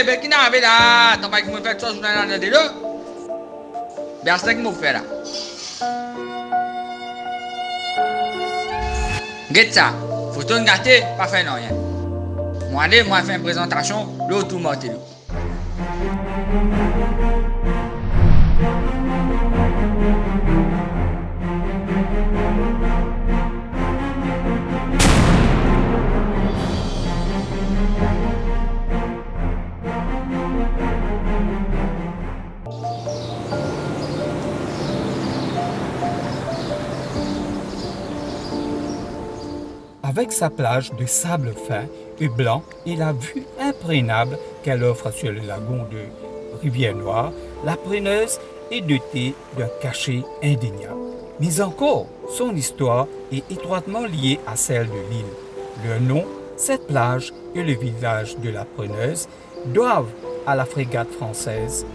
Bekina, beda, tambah kita mau fetch sudah ada dulu. Biasa lagi mau fera. Getcha, photo gâté, pas fait non rien. Moi allez, moi faire une présentation, l'autre tout mortel. Avec sa plage de sable fin et blanc et la vue imprégnable qu'elle offre sur le lagon de Rivière-Noire, la Preneuse est dotée d'un cachet indéniable. Mais encore, son histoire est étroitement liée à celle de l'île. Leur nom, cette plage et le village de la Preneuse doivent à la frégate française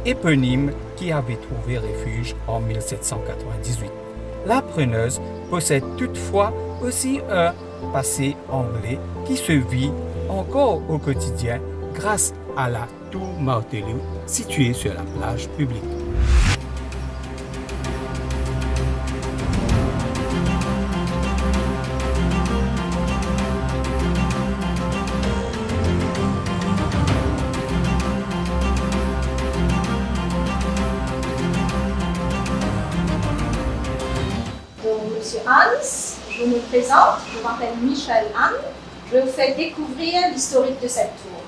éponyme qui avait trouvé refuge en 1798. La Preneuse possède toutefois aussi un passé anglais qui se vit encore au quotidien grâce à la tour Martello située sur la plage publique. Monsieur Hans, je me présente, je m'appelle Michel Anne, je vous fais découvrir l'historique de cette tour.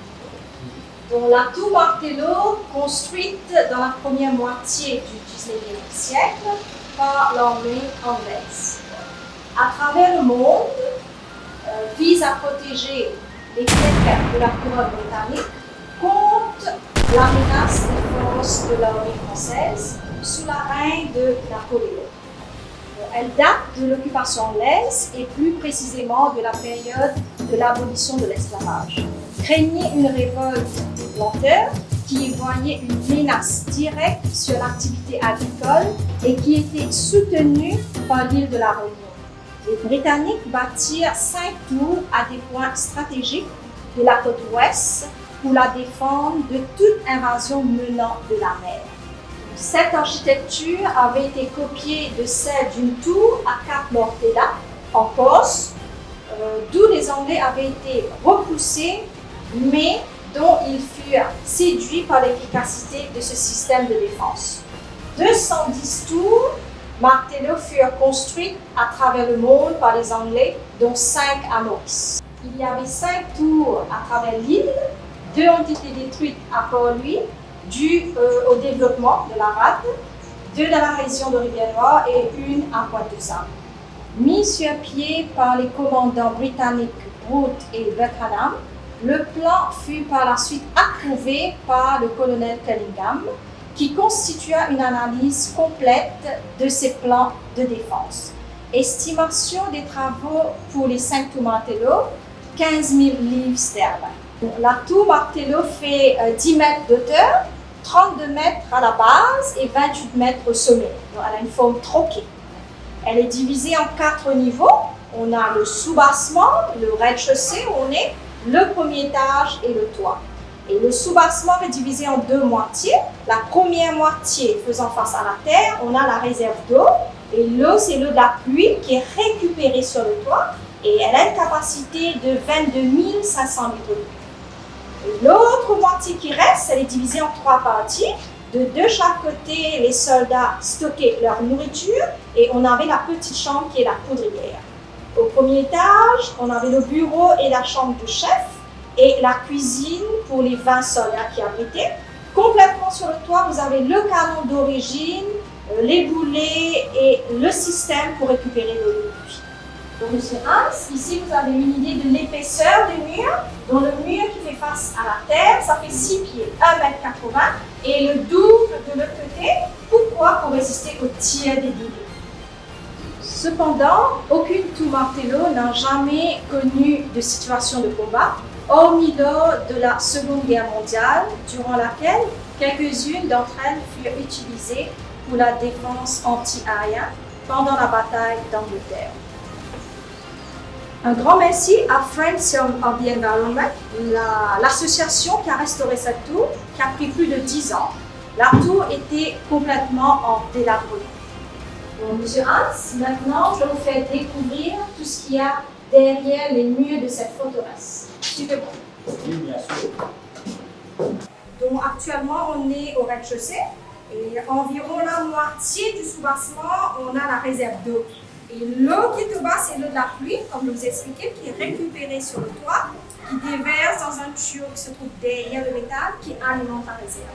Donc, la tour Martello, construite dans la première moitié du XIXe siècle par l'armée anglaise. À travers le monde, vise à protéger les terres de la couronne britannique contre la menace des forces de l'armée française sous la règne de Napoléon. Elle date de l'occupation anglaise et plus précisément de la période de l'abolition de l'esclavage. Craignait une révolte des planteurs qui voyaient une menace directe sur l'activité agricole et qui était soutenue par l'île de la Réunion. Les Britanniques bâtirent 5 tours à des points stratégiques de la côte ouest pour la défendre de toute invasion menant de la mer. Cette architecture avait été copiée de celle d'une tour à Cap Mortella, en Corse, d'où les Anglais avaient été repoussés, mais dont ils furent séduits par l'efficacité de ce système de défense. 210 tours Martello furent construites à travers le monde par les Anglais, dont 5 à Maurice. Il y avait 5 tours à travers l'île, 2 ont été détruites à Port-Louis, dû au développement de la rade, 2 dans la région de Rivière-Noire et 1 à Pointe-de-Sable. Mis sur pied par les commandants britanniques Brooke et Buchanan, le plan fut par la suite approuvé par le colonel Cunningham, qui constitua une analyse complète de ces plans de défense. Estimation des travaux pour les 5 tours Martello, 15 000 livres sterling. La tour Martello fait 10 mètres d'auteur, 32 mètres à la base et 28 mètres au sommet. Donc, elle a une forme troquée. Elle est divisée en 4 niveaux. On a le soubassement, le rez-de-chaussée où on est, le premier étage et le toit. Et le soubassement est divisé en 2 moitiés. La première moitié faisant face à la terre, on a la réserve d'eau. Et l'eau, c'est l'eau de la pluie qui est récupérée sur le toit. Et elle a une capacité de 22 500 litres d'eau. L'autre moitié qui reste, elle est divisée en 3 parties. De chaque côté, les soldats stockaient leur nourriture et on avait la petite chambre qui est la poudrière. Au premier étage, on avait le bureau et la chambre du chef et la cuisine pour les 20 soldats qui abritaient. Complètement sur le toit, vous avez le canon d'origine, les boulets et le système pour récupérer l'eau de pluie. Donc, Monsieur Hans, ici vous avez une idée de l'épaisseur du mur. Donc le mur qui fait face à la terre, ça fait 6 pieds, 1,80 m et le double de l'autre côté. Pourquoi? Pour résister au tir des boulets. Cependant, aucune tour Martello n'a jamais connu de situation de combat, hormis lors de la Seconde Guerre mondiale, durant laquelle quelques-unes d'entre elles furent utilisées pour la défense anti-aérienne pendant la bataille d'Angleterre. Un grand merci à Friends of the Environment, l'association qui a restauré cette tour, qui a pris plus de 10 ans. La tour était complètement en délabrement. Bon, Monsieur Hans, maintenant je vous fais découvrir tout ce qu'il y a derrière les murs de cette forteresse. Suivez-moi. Oui, bien sûr. Donc actuellement on est au rez-de-chaussée et environ la moitié du sous-bassement, on a la réserve d'eau. Et l'eau qui est au bas, c'est l'eau de la pluie, comme je vous ai expliqué, qui est récupérée sur le toit, qui déverse dans un tuyau qui se trouve derrière le métal, qui alimente la réserve.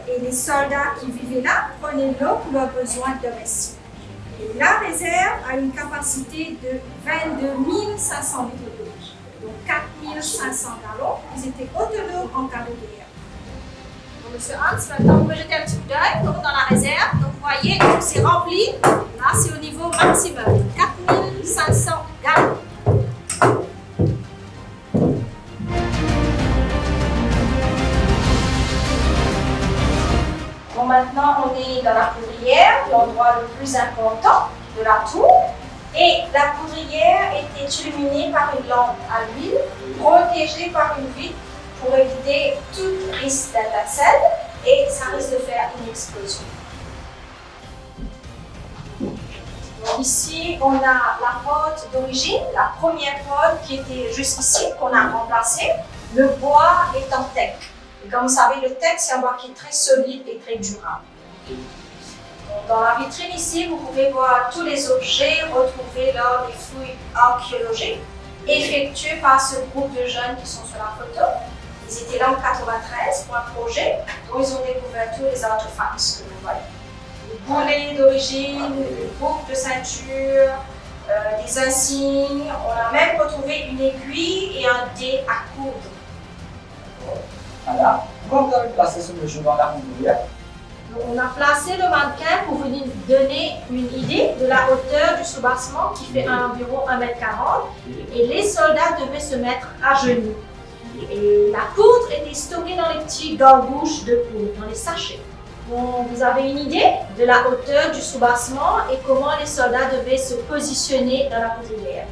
Et les soldats qui vivaient là prenaient l'eau pour leurs besoins domestiques. Et la réserve a une capacité de 22 500 litres d'eau, donc 4 500 gallons. Ils étaient autonomes en cas de guerre. Donc, Monsieur Hans, maintenant vous pouvez jeter un petit coup d'œil dans la réserve. Donc vous voyez, c'est rempli. Là, c'est au niveau maximum, 4 500 gallons. Bon, maintenant, on est dans la poudrière, l'endroit le plus important de la tour. Et la poudrière était illuminée par une lampe à l'huile, protégée par une vitre pour éviter tout risque d'étincelle et ça risque de faire une explosion. Donc ici, on a la porte d'origine, la première porte qui était juste ici, qu'on a remplacée. Le bois est en teck. Et comme vous savez, le teck, c'est un bois qui est très solide et très durable. Donc, dans la vitrine ici, vous pouvez voir tous les objets retrouvés lors des fouilles archéologiques effectuées par ce groupe de jeunes qui sont sur la photo. Ils étaient là en 1993 pour un projet dont ils ont découvert tous les artefacts que vous voyez. Les boulets d'origine, des boucles de ceinture, des insignes. On a même retrouvé une aiguille et un dé à coudre. Voilà. Pourquoi vous avez placé ce monsieur dans la poudrière? On a placé le mannequin pour vous donner une idée de la hauteur du sous-bassement qui fait environ 1,40 m et les soldats devaient se mettre à genoux. Et la poudre était stockée dans les petits gargouches de poudre, dans les sachets. Donc, vous avez une idée de la hauteur du sous-bassement et comment les soldats devaient se positionner dans la poudrière.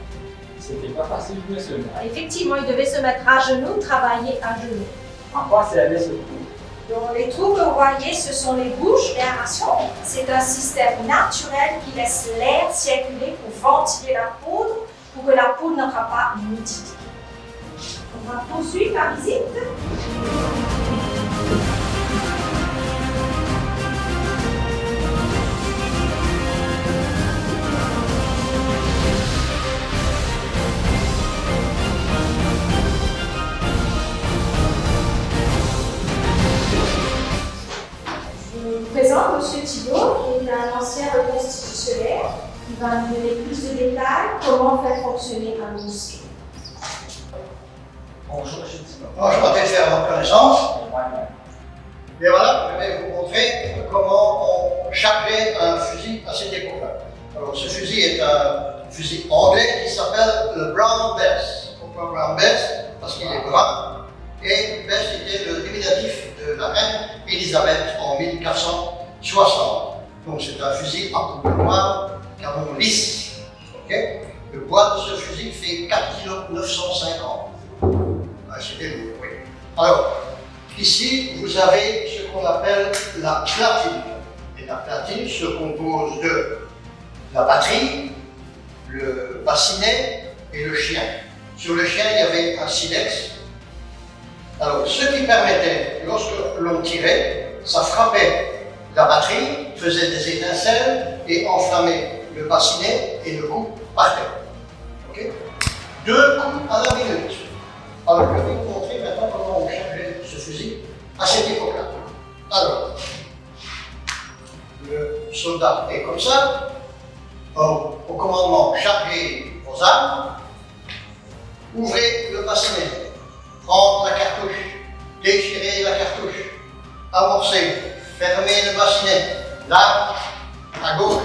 C'était pas facile, monsieur. Effectivement, ils devaient se mettre à genoux, travailler à genoux. En quoi servait ce trou? Donc, les trous que vous voyez, ce sont les bouches d'aération. C'est un système naturel qui laisse l'air circuler pour ventiler la poudre, pour que la poudre n'entre pas l'humidité. On va poursuivre la visite. Je vous présente M. Thibault, qui est un ancien reconstitutionnaire, qui va nous donner plus de détails comment faire fonctionner un musée. Bonjour, monsieur Thibault. Enchanté de faire votre connaissance. Et voilà, je vais vous montrer comment on chargeait un fusil à cette époque-là. Alors, ce fusil est un fusil anglais qui s'appelle le Brown Bess. Pourquoi Brown Bess? Parce qu'il est brun. Et Bess était le diminutif de la reine Elisabeth en 1460. Donc, c'est un fusil à poudre noire, canon lisse. Okay? Le poids de ce fusil fait 4,950 kg. C'était lourd, oui. Alors, ici, vous avez ce qu'on appelle la platine. Et la platine se compose de la batterie, le bassinet et le chien. Sur le chien, il y avait un silex. Alors, ce qui permettait, lorsque l'on tirait, ça frappait la batterie, faisait des étincelles et enflammait le bassinet et le coup partait. Okay? 2 coups à la minute. Alors, je vais vous montrer maintenant comment on chargeait ce fusil à cette époque-là. Alors, le soldat est comme ça. Au commandement, chargez vos armes. Ouvrez le bassinet. Prendre la cartouche. Déchirez la cartouche. Amorcez. Fermez le bassinet. L'arme à gauche.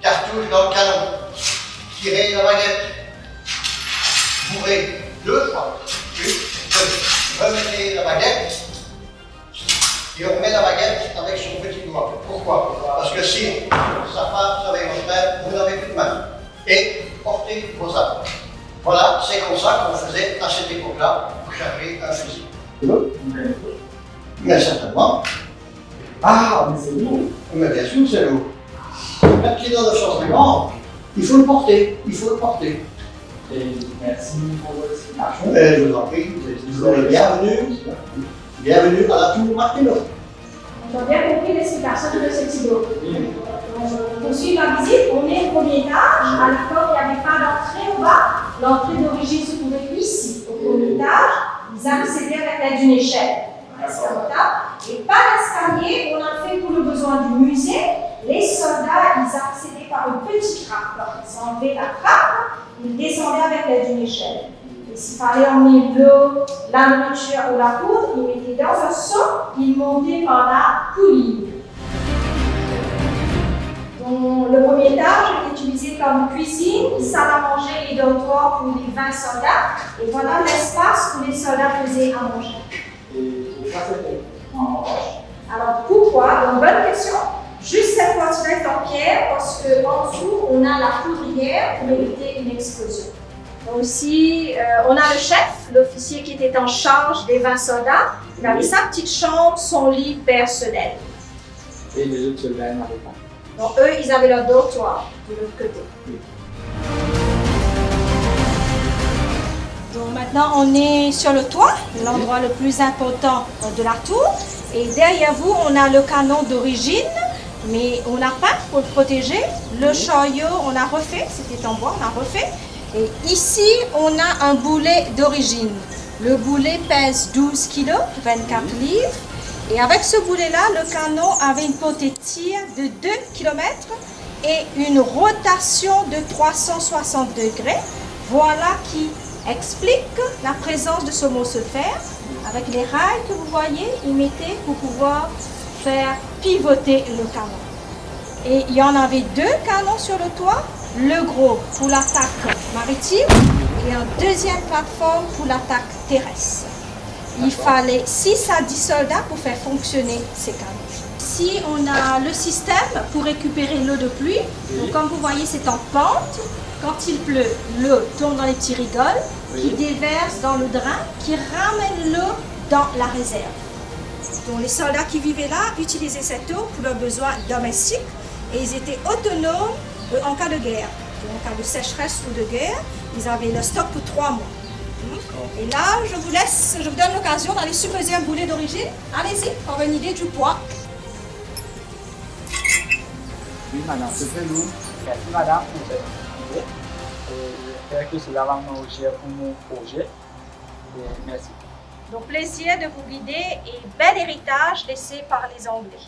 Cartouche dans le canon. Tirez la baguette. Bourrez 2 fois. Puis, remettez la baguette et on remet la baguette avec son petit doigt. Pourquoi? Parce que si ça part avec votre main, vous n'avez plus de main. Et portez vos armes. Voilà, c'est comme ça qu'on faisait à cette époque-là pour charger un fusil. Mais certainement. Ah, mais c'est lourd. Mais bien sûr, c'est lourd. 4 kg de changement, il faut le porter, il faut le porter. Et merci pour votre explication. Et je vous en prie, vous êtes bienvenue à la tour Martello. On a bien compris l'explication de ce Thibaut. On poursuit la visite, on est au premier étage. À l'époque, il n'y avait pas d'entrée au bas. L'entrée d'origine se trouvait ici, au premier étage. Ils accédaient avec l'aide d'une échelle. Et par l'escalier, on a fait pour le besoin du musée. Les soldats, ils accédaient par une petite trappe. Donc, ils enlevaient la trappe, ils descendaient avec l'aide d'une échelle. Et s'il fallait emmener de l'eau, la nourriture ou la poudre, ils mettaient dans un seau, ils montaient par la poulie. Donc, le premier étage est utilisé comme cuisine, salle à manger et dortoir pour les 20 soldats. Et voilà l'espace où les soldats faisaient à manger. Et ça, c'était en roche. Alors pourquoi? Donc, bonne question. Juste cette partie-là est en pierre parce qu'en dessous, on a la poudrière pour éviter une explosion. Donc ici, on a le chef, l'officier qui était en charge des 20 soldats. Il avait sa petite chambre, son lit personnel. Et les autres soldats n'avaient pas. Donc eux, ils avaient leur dortoir de l'autre côté. Donc maintenant, on est sur le toit, l'endroit le plus important de la tour. Et derrière vous, on a le canon d'origine, mais on n'a pas pour le protéger. Le chariot, on a refait, c'était en bois, on a refait. Et ici, on a un boulet d'origine. Le boulet pèse 12 kg, 24 livres. Et avec ce boulet-là, le canon avait une portée de tir de 2 km et une rotation de 360 degrés. Voilà qui explique la présence de ce morceau de fer. Avec les rails que vous voyez, il mettait pour pouvoir faire pivoter le canon. Et il y en avait 2 canons sur le toit, le gros pour l'attaque maritime et une deuxième plateforme pour l'attaque terrestre. Il fallait 6 à 10 soldats pour faire fonctionner ces canons. Ici, on a le système pour récupérer l'eau de pluie. Donc, comme vous voyez, c'est en pente. Quand il pleut, l'eau tourne dans les petits rigoles qui déversent dans le drain, qui ramène l'eau dans la réserve. Donc, les soldats qui vivaient là utilisaient cette eau pour leurs besoins domestiques et ils étaient autonomes en cas de guerre. Donc, en cas de sécheresse ou de guerre, ils avaient le stock pour 3 mois. Et là, je vous donne l'occasion d'aller supposer un boulet d'origine. Allez-y, pour avoir une idée du poids. Oui, madame, c'est très lourd. Merci, madame, pour cette idée. J'espère que cela va m'enrichir pour mon projet. Et merci. Donc, plaisir de vous guider et bel héritage laissé par les Anglais.